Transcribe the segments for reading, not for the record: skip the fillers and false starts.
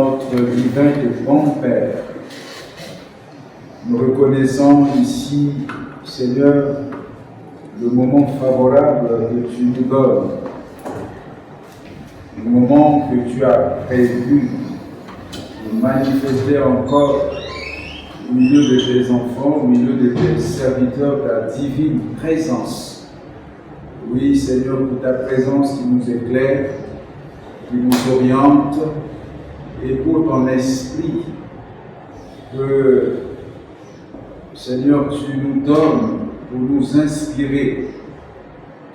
notre divin et bon Père, nous reconnaissons ici, Seigneur, le moment favorable que tu nous donnes, le moment que tu as prévu de manifester encore au milieu de tes enfants, au milieu de tes serviteurs, ta divine présence. Oui, Seigneur, pour ta présence qui nous éclaire, qui nous oriente, et pour ton esprit que, Seigneur, tu nous donnes pour nous inspirer.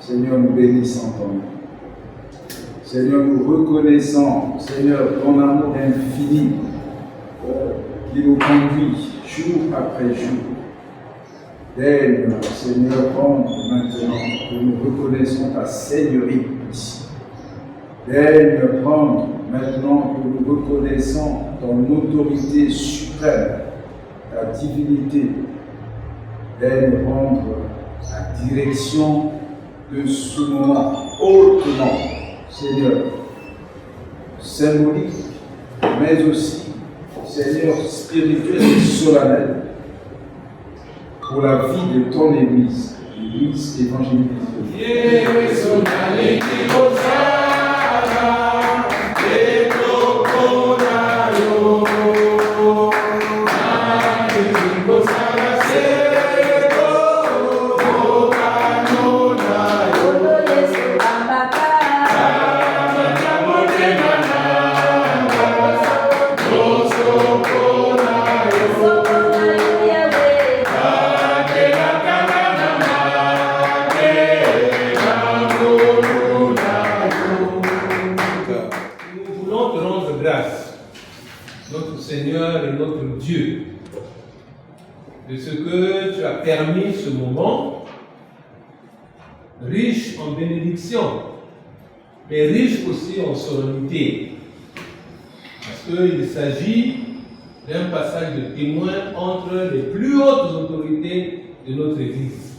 Seigneur, nous bénissons ton nom. Seigneur, nous reconnaissons, Seigneur, ton amour infini qui nous conduit jour après jour. Daigne, Seigneur, prendre maintenant que nous reconnaissons ta Seigneurie ici. Daigne prendre maintenant que nous reconnaissons ton autorité suprême, ta divinité. Daigne prendre la direction de ce moment hautement, Seigneur, symbolique, mais aussi, Seigneur, spirituel et solennel, pour la vie de ton Église, l'Église évangélique. De ce que tu as permis ce moment, riche en bénédiction, mais riche aussi en solennité. Parce qu'il s'agit d'un passage de témoin entre les plus hautes autorités de notre Église.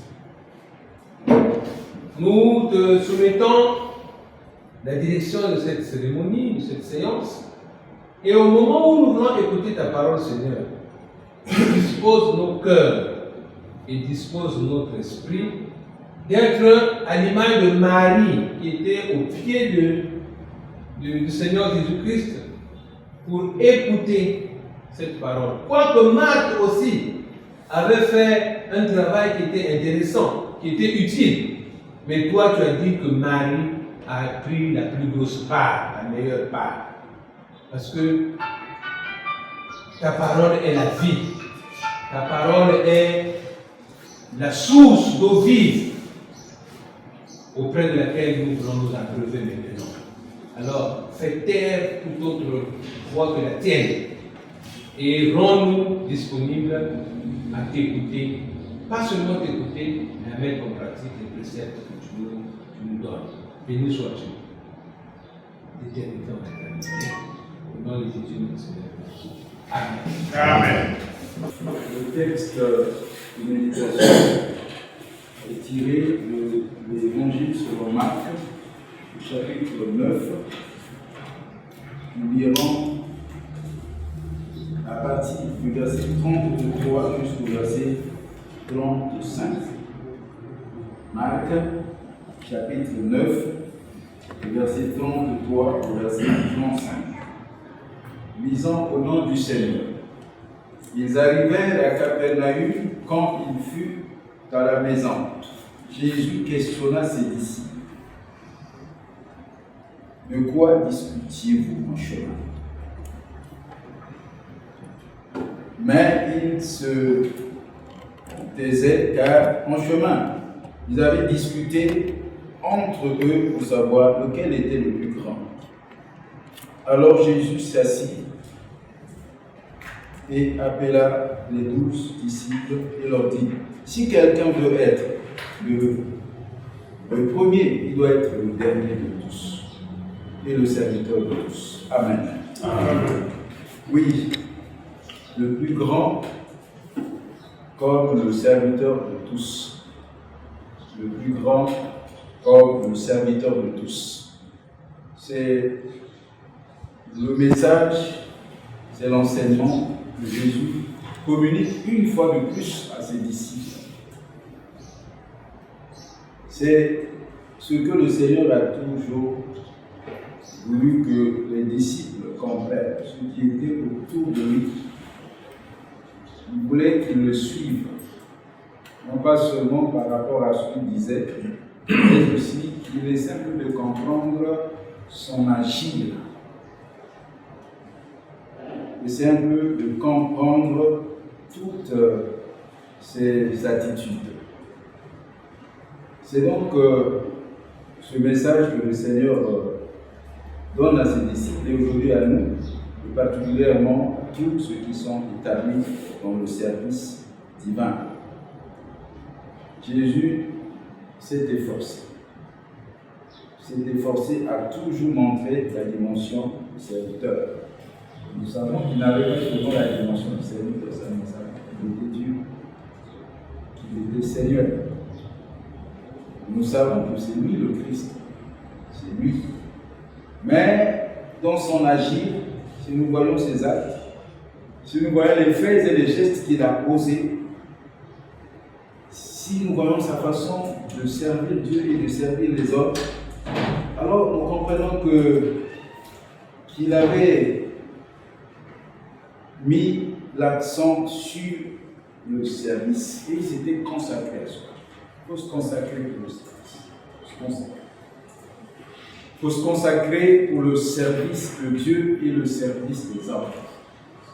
Nous te soumettons la direction de cette cérémonie, de cette séance, et au moment où nous voulons écouter ta parole, Seigneur, dispose nos cœurs et dispose notre esprit d'être à l'image de Marie qui était au pied du Seigneur Jésus-Christ pour écouter cette parole. Quoique Marthe aussi avait fait un travail qui était intéressant, qui était utile, mais toi tu as dit que Marie a pris la plus grosse part, la meilleure part. Parce que ta parole est la vie. Ta parole est la source d'eau vive auprès de laquelle nous voulons nous abreuver maintenant. Alors, fais taire toute autre voix que la tienne et rends-nous disponibles à t'écouter. Pas seulement t'écouter, mais à mettre en pratique les préceptes que tu nous donnes. Béni sois-tu. D'éternité en éternité. Au nom de Jésus, notre Seigneur. Amen. Amen. Le texte de méditation est tiré de l'Évangile selon Marc, chapitre 9. Nous lirons à partir du verset 33 jusqu'au verset 35. Marc, chapitre 9, verset 33 au verset 35. Lisons au nom du Seigneur. Ils arrivèrent à Capernaum quand il fut dans la maison. Jésus questionna ses disciples. De quoi discutiez-vous en chemin? Mais ils se taisaient car en chemin, ils avaient discuté entre eux pour savoir lequel était le plus grand. Alors Jésus s'assit et appela les 12 disciples et leur dit: si quelqu'un veut être le premier, il doit être le dernier de tous et le serviteur de tous. Amen. Amen. Oui, le plus grand comme le serviteur de tous. Le plus grand comme le serviteur de tous. C'est le message c'est l'enseignement que Jésus communique une fois de plus à ses disciples. C'est ce que le Seigneur a toujours voulu que les disciples comprennent, ceux qui étaient autour de lui. Il voulait qu'ils le suivent, non pas seulement par rapport à ce qu'il disait, mais aussi qu'il est simple de comprendre son agir. C'est un peu de comprendre toutes ses attitudes. C'est donc ce message que le Seigneur donne à ses disciples et aujourd'hui à nous, et particulièrement à tous ceux qui sont établis dans le service divin. Jésus s'est efforcé. S'est efforcé à toujours montrer la dimension du serviteur. Nous savons qu'il n'avait pas seulement la dimension du serviteur, qu'il était Dieu, qu'il était Seigneur. Nous savons que c'est lui le Christ, c'est lui. Mais dans son agir, si nous voyons ses actes, si nous voyons les faits et les gestes qu'il a posés, si nous voyons sa façon de servir Dieu et de servir les autres, alors nous comprenons qu'il avait mis l'accent sur le service et il s'était consacré à cela. Il faut se consacrer pour le service. Il faut se consacrer pour le service de Dieu et le service des hommes.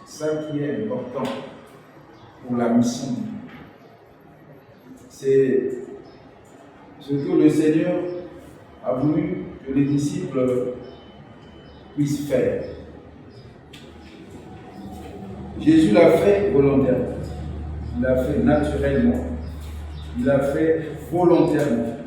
C'est ça qui est important pour la mission divine. C'est ce que le Seigneur a voulu que les disciples puissent faire. Jésus l'a fait volontairement, il l'a fait naturellement, il l'a fait volontairement.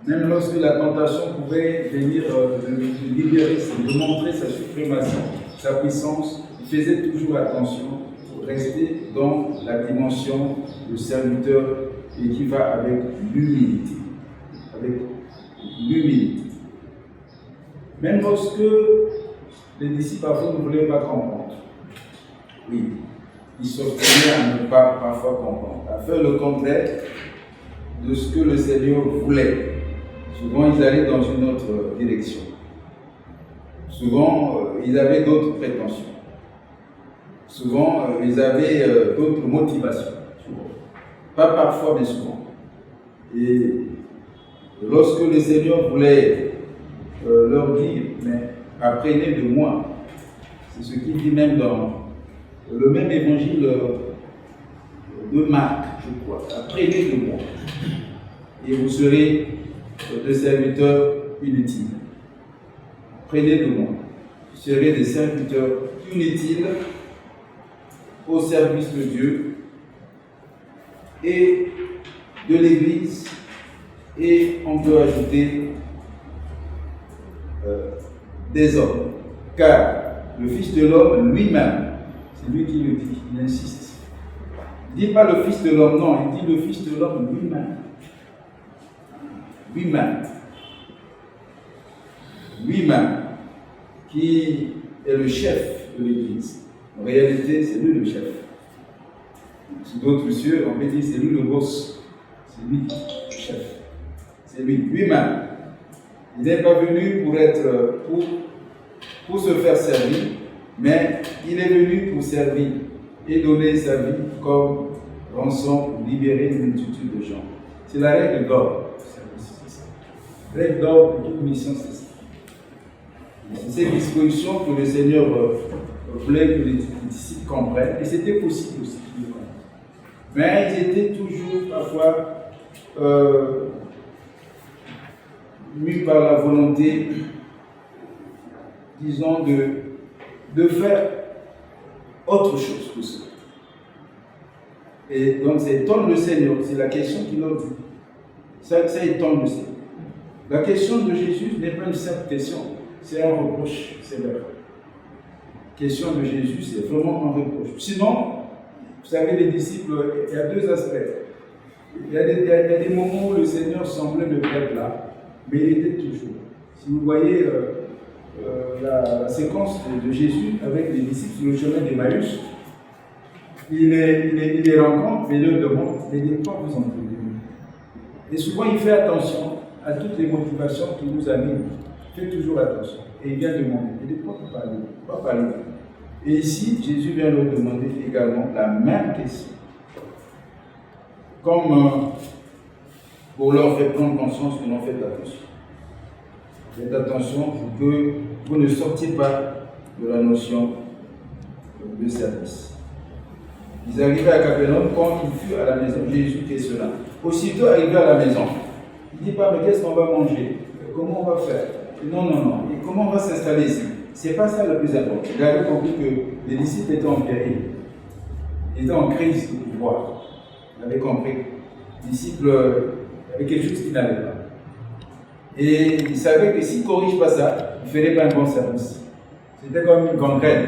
Même lorsque la tentation pouvait venir de libérer, de montrer sa suprématie, sa puissance, il faisait toujours attention pour rester dans la dimension de serviteur et qui va avec l'humilité. Avec l'humilité. Même lorsque les disciples parfois ne voulaient pas comprendre. Oui, ils s'obstinaient à ne pas parfois comprendre, à faire le contraire de ce que le Seigneur voulait. Souvent, ils allaient dans une autre direction. Souvent, ils avaient d'autres prétentions. Souvent, ils avaient d'autres motivations. Souvent. Pas parfois, mais souvent. Et lorsque le Seigneur voulait leur dire, mais apprenez de moi, c'est ce qu'il dit même dans le même évangile de Marc, je crois. Apprenez de moi et vous serez des serviteurs inutiles. Apprenez de moi. Vous serez des serviteurs inutiles au service de Dieu et de l'Église, et on peut ajouter des hommes. Car le Fils de l'homme lui-même, c'est lui qui le dit, il insiste. Il ne dit pas le Fils de l'homme, non, il dit le Fils de l'homme lui-même. Lui-même, qui est le chef de l'Église. En réalité, c'est lui le chef. Sous d'autres cieux, on peut dire c'est lui le boss. C'est lui le chef. C'est lui-même. Il n'est pas venu pour se faire servir, mais il est venu pour servir et donner sa vie comme rançon pour libérer une multitude de gens. C'est la règle d'or. La règle d'or pour toute mission, c'est ça. C'est ces dispositions que le Seigneur voulait que les disciples comprennent, et c'était possible aussi qu'ils le comprennent. Mais ils étaient toujours parfois mus par la volonté, disons, de faire autre chose que ça. Et donc ça étonne le Seigneur, c'est la question qu'il leur dit. Ça étonne le Seigneur. La question de Jésus n'est pas une simple question, c'est un reproche sévère. La question de Jésus, c'est vraiment un reproche. Sinon, vous savez, les disciples, il y a deux aspects. Il y a des moments où le Seigneur semblait ne pas être là, mais il était toujours. Si vous voyez la séquence de Jésus avec les disciples sur le chemin d'Emmaüs. Il les rencontre, mais il leur demande, mais de quoi vous entendez? Et souvent, il fait attention à toutes les motivations qui nous animent. Il fait toujours attention. Et il vient demander, et de quoi vous parlez? Pas parler. Et ici, Jésus vient leur demander également la même question. Comme pour leur faire prendre conscience que l'on fait attention. Faites attention pour que vous ne sortiez pas de la notion de service. Ils arrivaient à Capernaum, quand il fut à la maison, Jésus questionna. Aussitôt arrivé à la maison, il ne dit pas, mais qu'est-ce qu'on va manger? Comment on va faire? Non. Et comment on va s'installer ici? Ce n'est pas ça le plus important. Il avait compris que les disciples étaient en péril. Ils étaient en crise de pouvoir. Il avait compris. Les disciples avaient quelque chose qui n'allait pas. Et il savait que s'il ne corrige pas ça, il ne ferait pas un bon service. C'était comme une gangrène.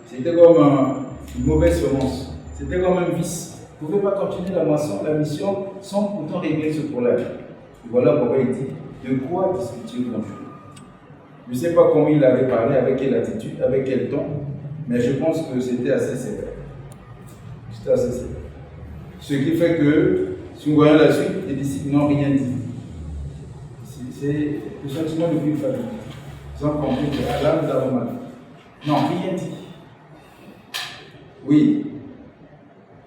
C'était comme une mauvaise semence. C'était comme un vice. Vous ne pouvez pas continuer la mission sans pourtant régler ce problème. Et voilà pourquoi il dit, de quoi discute-t-il aujourd'hui? Je ne sais pas comment il avait parlé, avec quelle attitude, avec quel ton, mais je pense que c'était assez sévère. C'était assez sévère. Ce qui fait que, si nous voyons la suite, les disciples n'ont rien dit. C'est le sentiment de culpabilité. Ils ont compris que là, nous avons mal. Non, rien dit. Oui.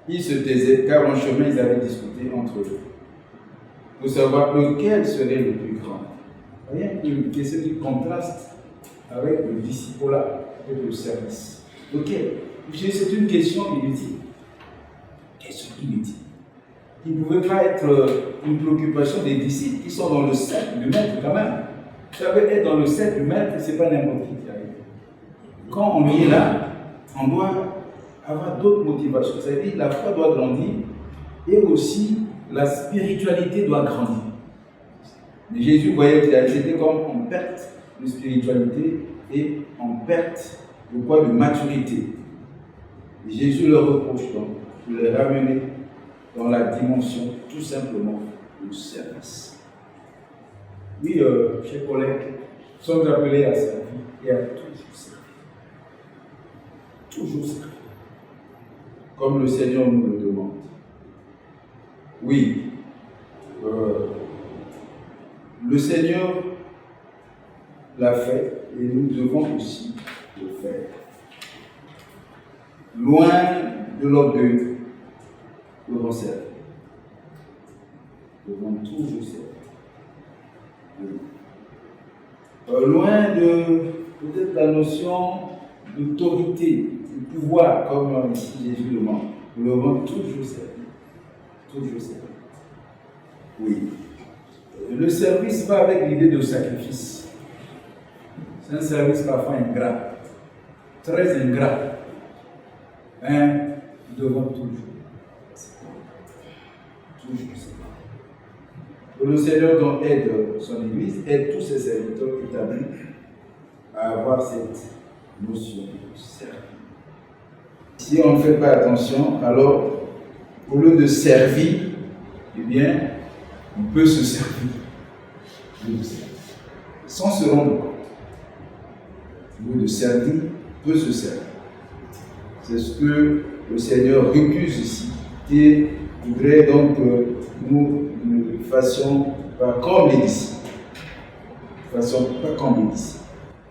Ils se taisaient, car en chemin, ils avaient discuté entre eux pour savoir lequel serait le plus grand. Rien que ce qui contraste avec le disciple-là et le service. Lequel? C'est une question inutile. Question inutile. Il ne pouvait pas être une préoccupation des disciples qui sont dans le cercle du maître quand même. Vous savez, être dans le cercle du maître, ce n'est pas n'importe qui arrive. Quand on y est là, on doit avoir d'autres motivations. C'est-à-dire la foi doit grandir et aussi la spiritualité doit grandir. Mais Jésus voyait que c'était comme en perte de spiritualité et en perte de quoi? De maturité. Et Jésus leur reproche donc de les ramener dans la dimension tout simplement du service. Oui, chers collègues, nous sommes appelés à servir et à toujours servir. Toujours servir. Comme le Seigneur nous le demande. Oui, le Seigneur l'a fait et nous devons aussi le faire. Loin de l'orgueil, nous devons servir. Nous devons toujours servir. Loin de peut-être la notion d'autorité, de pouvoir, comme ici Jésus le demande, nous devons toujours servir. Toujours servir. Oui. Le service va avec l'idée de sacrifice. C'est un service parfois ingrat, très ingrat. Nous devons toujours servir. Le Seigneur donc aide son Église, aide tous ses serviteurs établis à avoir cette notion de servir. Si on ne fait pas attention, alors au lieu de servir, eh bien, on peut se servir. Sans se rendre compte. Au lieu de servir, on peut se servir. C'est ce que le Seigneur récuse ici, et voudrait donc que nous fassions pas comme les disciples.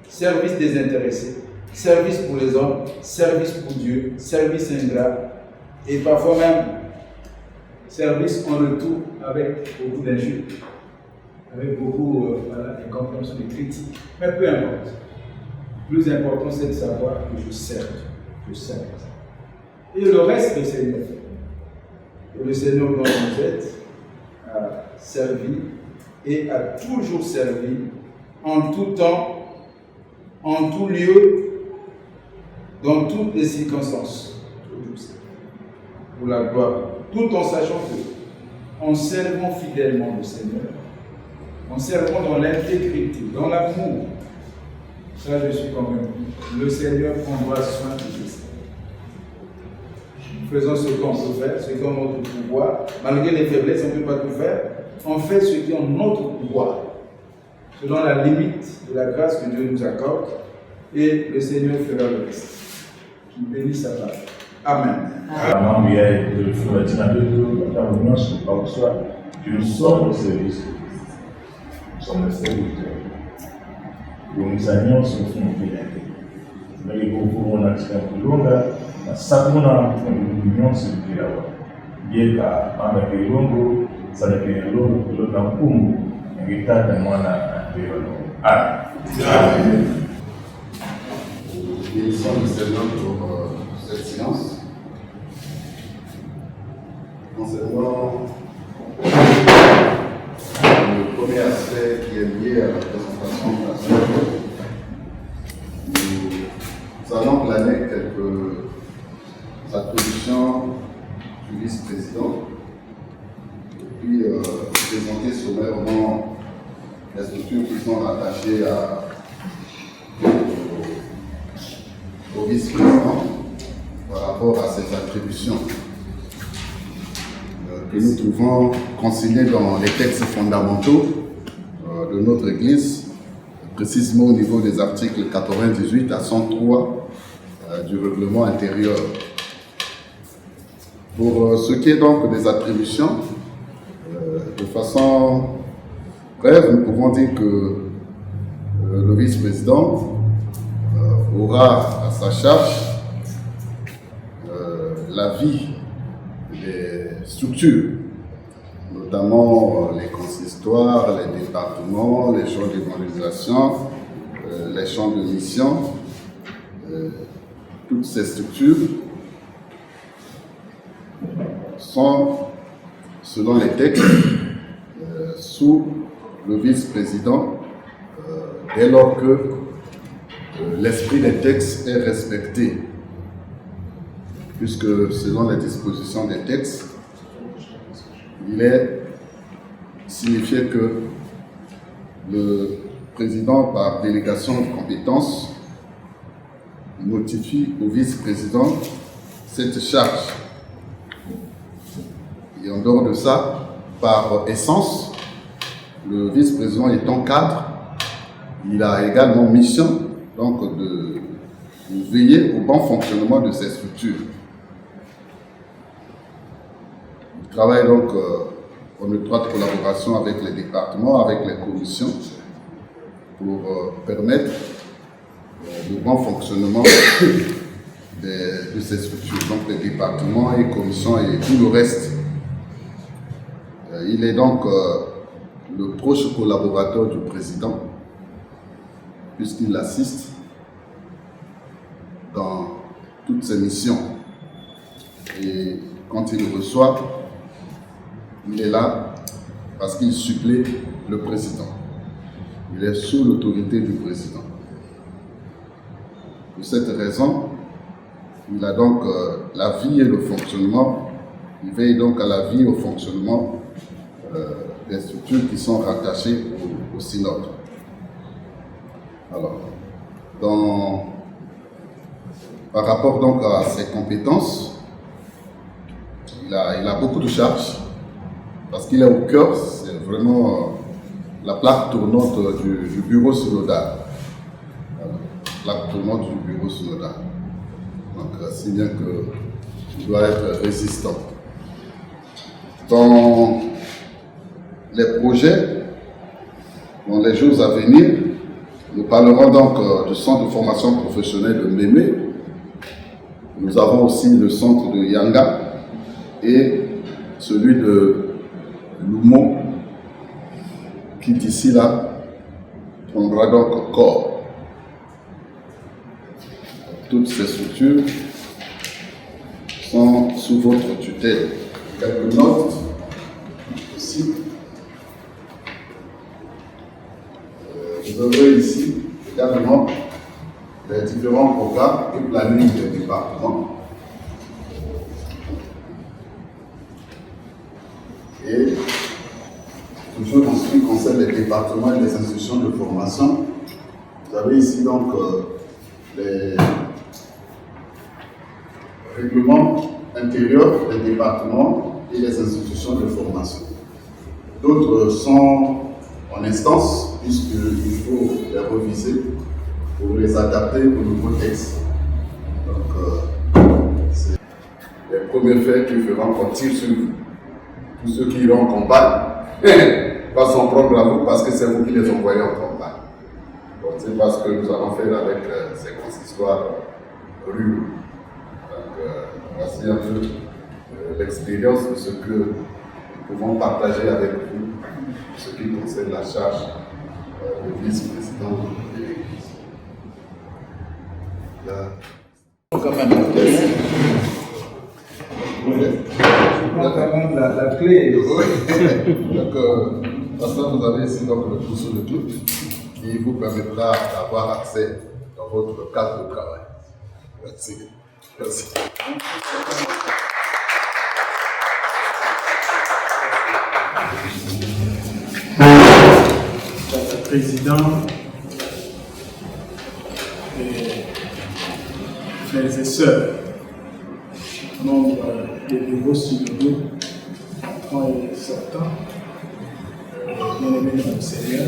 Service désintéressé, service pour les hommes, service pour Dieu, service ingrat, et parfois même service en retour avec beaucoup d'injures, avec beaucoup d'incompréhension, de critiques. Mais peu importe. Le plus important, c'est de savoir que je sers. Et le reste, le Seigneur fait. Et le Seigneur nous aide à servir et à toujours servir en tout temps, en tout lieu, dans toutes les circonstances. Toujours servir. Pour la gloire. Tout en sachant que, en servant fidèlement le Seigneur, en servant dans l'intégrité, dans l'amour, ça je suis convaincu, le Seigneur prendra soin de nous. Faisons ce qu'on peut faire, ce qui est en notre pouvoir. Malgré les faiblesses, on ne peut pas tout faire. On fait ce qui est en notre pouvoir. selon la limite de la grâce que Dieu nous accorde, et le Seigneur fera le reste. Qu'il bénisse sa parole. Amen. Mambo ya tulifuatina wetu kama mwisho kwa kuswali tulisoma service sommes serviteurs l'organisation se font bien mais pour on a katika kulonga na sabuna union sivile yeka anga kilongo sana kilongo kulonga mkumu ngitata mwana ndio Nous sommes seulement pour cette séance. Concernant le premier aspect qui est lié à la présentation de la semaine, nous allons planer quelques attributions du vice-président et puis présenter sommairement les structures qui sont rattachées au vice-président par rapport à ces attributions que nous trouvons consignées dans les textes fondamentaux de notre Église, précisément au niveau des articles 98 à 103 du règlement intérieur. Pour ce qui est donc des attributions, de façon brève, nous pouvons dire que le vice-président aura à sa charge la vie des structures, notamment les consistoires, les départements, les champs d'évangélisation, les champs de mission. Toutes ces structures sont, selon les textes, sous le vice-président dès lors que l'esprit des textes est respecté, puisque selon les dispositions des textes, il est signifié que le président, par délégation de compétences, notifie au vice-président cette charge. Et en dehors de ça, par essence, le vice-président étant cadre, il a également mission donc de veiller au bon fonctionnement de ces structures. Il travaille donc en étroite collaboration avec les départements, avec les commissions, pour permettre le bon fonctionnement de ces structures, donc les départements et commissions et tout le reste. Il est donc le proche collaborateur du président, puisqu'il l'assiste dans toutes ses missions. Et quand il le reçoit, il est là parce qu'il supplée le président. Il est sous l'autorité du président. Pour cette raison, il a donc la vie et le fonctionnement. Il veille donc à la vie et au fonctionnement des structures qui sont rattachées au synode. Alors, par rapport donc à ses compétences, il a beaucoup de charges parce qu'il est au cœur, c'est vraiment la plaque tournante du bureau synodal. Plaque tournante du bureau synodal. Donc, si bien qu'il doit être résistant. Dans les projets, dans les jours à venir, nous parlerons donc du centre de formation professionnelle de Mémé. Nous avons aussi le centre de Yanga et celui de Loumont, qui d'ici là prendra donc corps. Toutes ces structures sont sous votre tutelle. Quelques notes aussi. Vous avez ici également les différents programmes et plannings des départements. Et toujours en ce qui concerne les départements et les institutions de formation, vous avez ici donc les règlements intérieurs des départements et les institutions de formation. D'autres sont en instance, puisqu'il faut les reviser pour les adapter au nouveau texte. Donc, c'est les premiers faits qui feront compter sur vous. Tous ceux qui iront en campagne, pas s'en prendre à vous parce que c'est vous qui les envoyez en campagne. Donc, c'est parce que nous allons faire avec ces consistoires ruraux. Voici un peu l'expérience de ce que nous pouvons partager avec vous, ce qui concerne la charge de vice-président de l'Église. Quand même, la clé. Donc, maintenant, vous avez ici donc le trousseau de clés qui vous permettra d'avoir accès dans votre cadre de travail. Merci. Merci. Monsieur le Président, frères et sœurs, membres des bureaux synodaux, entrants et sortants, bien-aimés dans le Seigneur,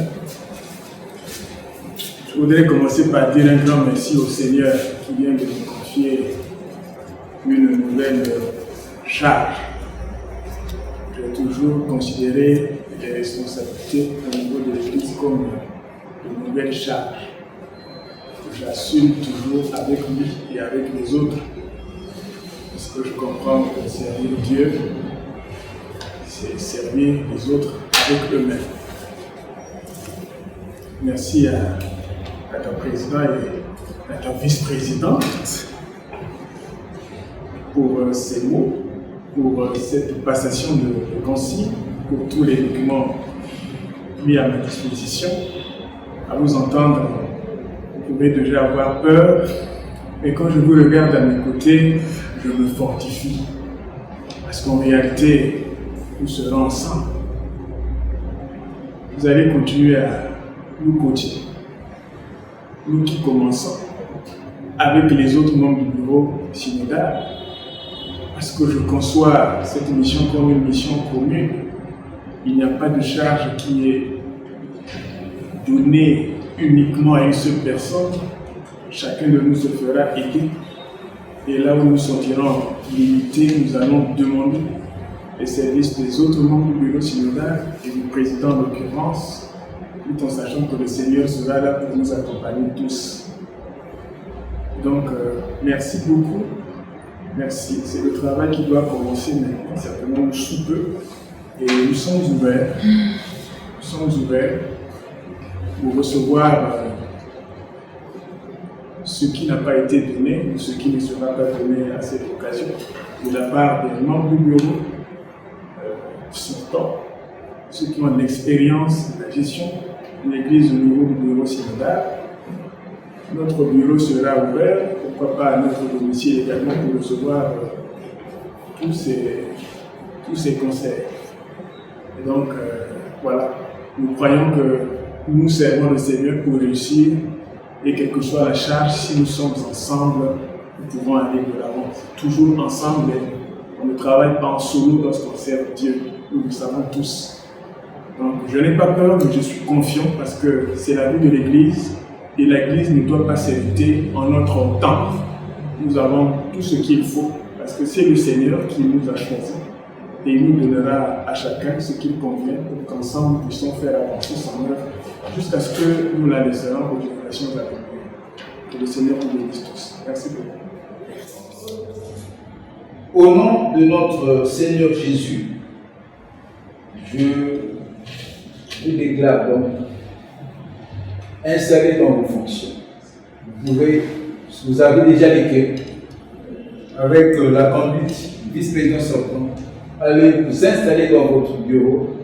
je voudrais commencer par dire un grand merci au Seigneur qui vient de nous confier une nouvelle charge. J'ai toujours considéré les responsabilités au niveau de l'Église comme de nouvelles charges que j'assume toujours avec lui et avec les autres. Parce que je comprends que servir Dieu, c'est servir les autres avec eux-mêmes. Merci à ton président et à ton vice-président pour ces mots, pour cette passation de consigne, pour tous les documents mis à ma disposition. À vous entendre, vous pouvez déjà avoir peur, mais quand je vous regarde à mes côtés, je me fortifie. Parce qu'en réalité, nous serons ensemble. Vous allez continuer à nous coacher. Nous qui commençons avec les autres membres du bureau synodal, parce que je conçois cette mission comme une mission commune. Il n'y a pas de charge qui est donnée uniquement à une seule personne. Chacun de nous se fera aider. Et là où nous sentirons limités, nous allons demander les services des autres membres du bureau synodal et du président en l'occurrence, tout en sachant que le Seigneur sera là pour nous accompagner tous. Donc, merci beaucoup. Merci. C'est le travail qui doit commencer maintenant, certainement sous peu. Et nous sommes ouverts. Nous sommes ouverts pour recevoir ce qui n'a pas été donné ou ce qui ne sera pas donné à cette occasion de la part des membres du bureau, surtout ceux qui ont de l'expérience de la gestion de l'Église au niveau du bureau synodal. Notre bureau sera ouvert, pourquoi pas à notre domicile également pour recevoir tous ces conseils. Et donc, voilà, nous croyons que nous servons le Seigneur pour réussir et quelle que soit la charge, si nous sommes ensemble, nous pouvons aller de l'avant. Toujours ensemble, on ne travaille pas en solo lorsqu'on sert Dieu, nous le savons tous. Donc, je n'ai pas peur, mais je suis confiant parce que c'est la vie de l'Église. Et l'Église ne doit pas s'éviter en notre temps. Nous avons tout ce qu'il faut, parce que c'est le Seigneur qui nous a choisis. Et il nous donnera à chacun ce qu'il convient pour qu'ensemble nous puissions faire avancer son œuvre jusqu'à ce que nous la laisserons aux générations à venir. Que le Seigneur nous bénisse tous. Merci beaucoup. Au nom de notre Seigneur Jésus, je vous déclare donc installé dans vos fonctions. Vous avez déjà les clés avec la conduite vice-président sortant. Allez vous installer dans votre bureau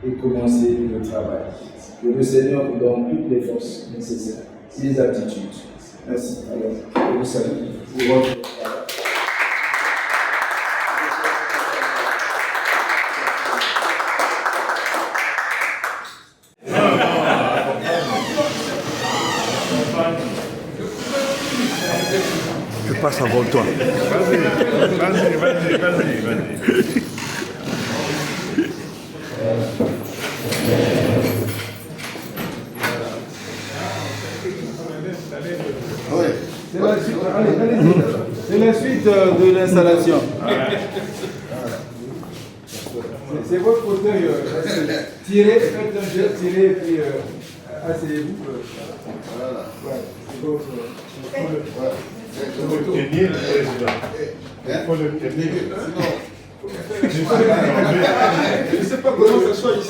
et commencer le travail. Que le Seigneur vous donne toutes les forces nécessaires et les aptitudes. Merci. Alors, je vous salue pour votre travail. Je passe avant toi. Vas-y. allez-y. C'est la suite de l'installation. C'est votre fauteuil. Tirez, faites un jeu, tirez, et puis asseyez-vous. Voilà. Ouais, c'est votre. Il faut le tenir, président. Il faut le tenir. Je ne sais pas comment ça soit ici.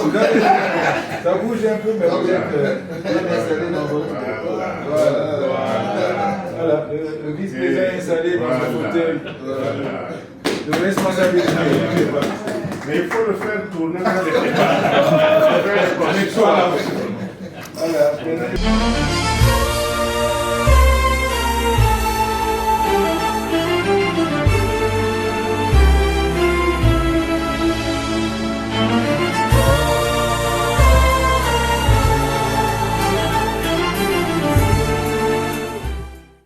Ça bouge un peu, mais vous êtes bien installé dans votre. Voilà. Le vice-président est installé dans son fauteuil de responsabilité. Mais il faut le faire tourner dans les débats. Il faut faire les connexions là aussi. Voilà.